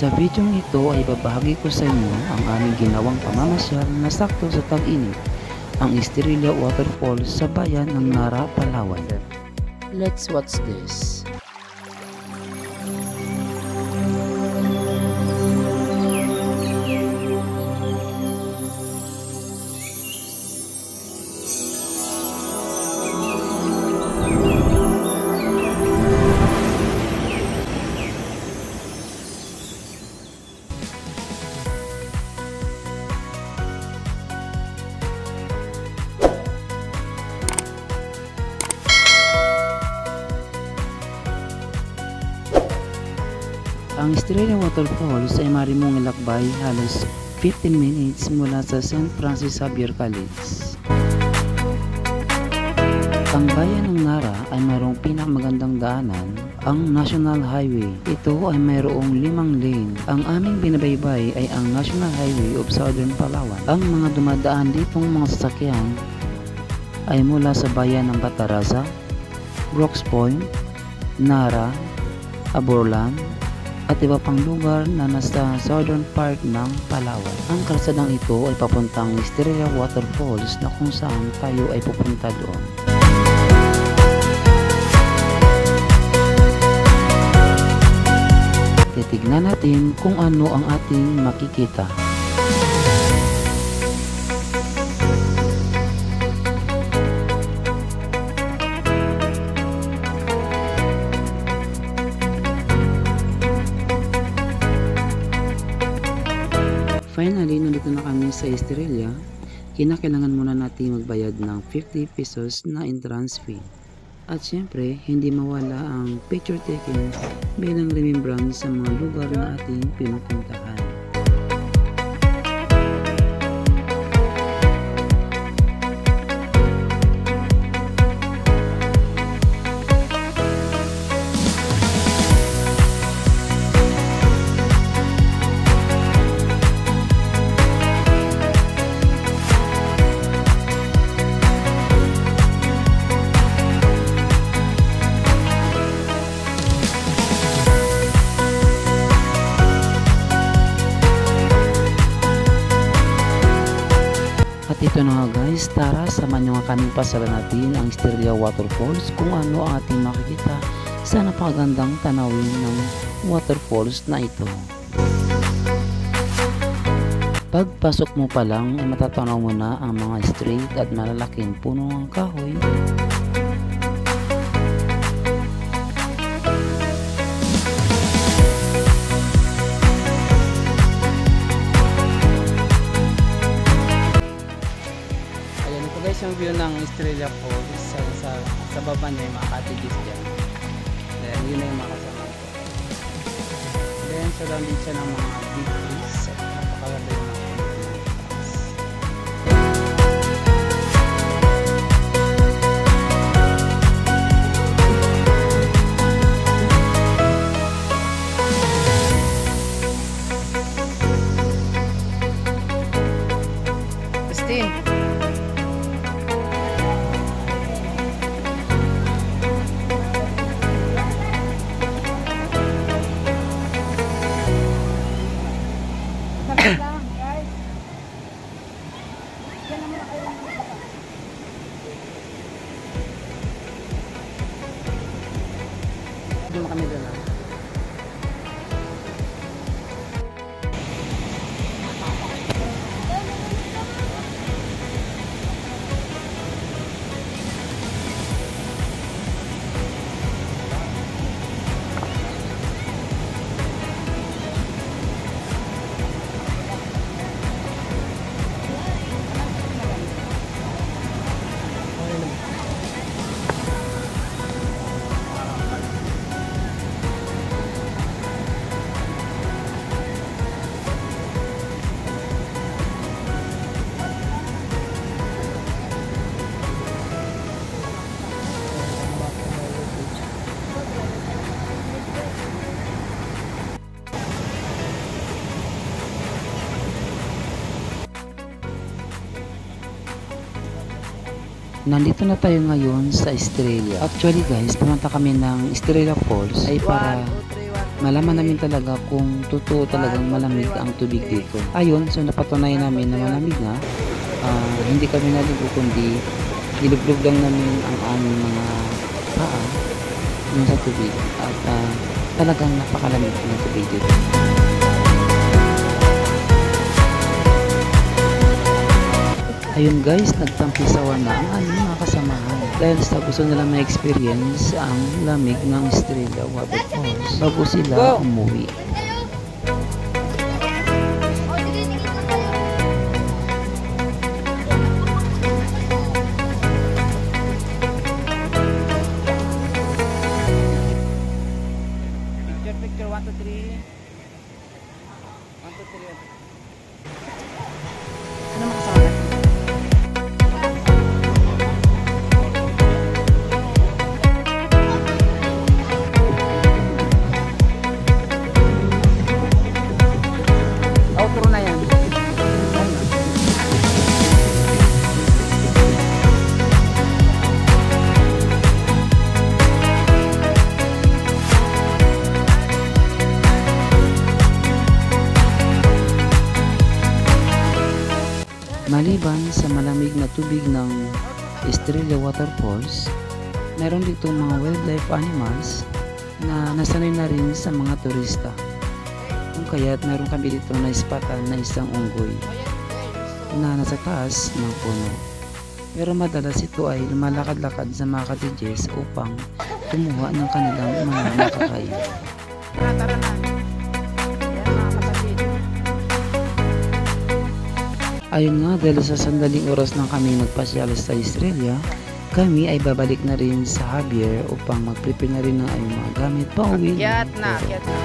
Sa videong ito ay babahagi ko sa inyo ang aming ginawang pamamasyal na sakto sa tag-init, ang Estrella Waterfalls sa bayan ng Nara, Palawan. Let's watch this. Ang Estrella Waterfalls ay maaari mong ilakbay halos 15 minutes mula sa St. Francis Xavier College. Ang bayan ng Nara ay mayroong pinakamagandang daanan, ang National Highway. Ito ay mayroong 5 lane. Ang aming binabaybay ay ang National Highway of Southern Palawan. Ang mga dumadaan ditong mga sasakyan ay mula sa bayan ng Bataraza, Brooks Point, Nara, Aborlan, at iba pang lugar na nasa southern part ng Palawan. Ang kalsadang ito ay papuntang Estrella Waterfalls na kung saan tayo ay pupunta doon. Titignan natin kung ano ang ating makikita. Finally, nandito na kami sa Estrella. Kinakailangan muna natin magbayad ng 50 pesos na entrance fee. At syempre, hindi mawala ang picture taking bilang remembrance sa mga lugar na ating pinupuntahan. At ito na nga guys, tara samahan nyo nga kaming pasalan natin ang Estrella Waterfalls kung ano ang ating makikita sa napakagandang tanawin ng waterfalls na ito. Pagpasok mo pa lang ay matatanaw mo na ang mga straight at malalaking puno ng kahoy. Yung view ng Estrella Falls sa baba niya yung mga cottages dyan. Then yun na yung mga kasama ko. Then surrounded siya ng mga big trees. Napakaganda yung mga Christine. Doon kami doon lang. Nandito na tayo ngayon sa Estrella. Actually guys, pumunta kami ng Estrella Falls ay para malaman namin talaga kung totoo talagang malamig ang tubig dito. Ayun, so napatunayan namin na malamig na. Hindi kami naligo kundi nilublog lang namin ang aming mga paa dun sa tubig at talagang napakalamig ng tubig dito. Ayun guys, nagtampisawan na ang aming mga kasamahan dahil sa gusto nila ma-experience ang lamig ng Estrella Waterfalls bago sila umuwi. Picture 1, 2, 3. 1, 2, 3. Ano makasama natin? Outro na yan. Maliban sa malamig na tubig ng Estrella Waterfalls, meron dito mga wildlife animals na nasanay na rin sa mga turista. Kung kaya't meron kami dito na ispatan na isang unggoy na nasa taas ng puno. Pero madalas ito ay lumalakad-lakad sa mga cottages upang kumuha ng kanilang mga makakain. Tara na. Ayun nga, dahil sa sandaling oras lang kami nagpasyal sa Estrella, kami ay babalik na rin sa Javier upang mag-prepare na rin ng aming mga gamit pauwi. Akyat na, akyat na.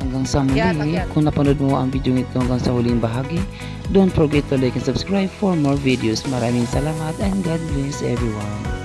Hanggang sa muli, kung napanood mo ang video ito hanggang sa huling bahagi, don't forget to like and subscribe for more videos. Maraming salamat and God bless everyone.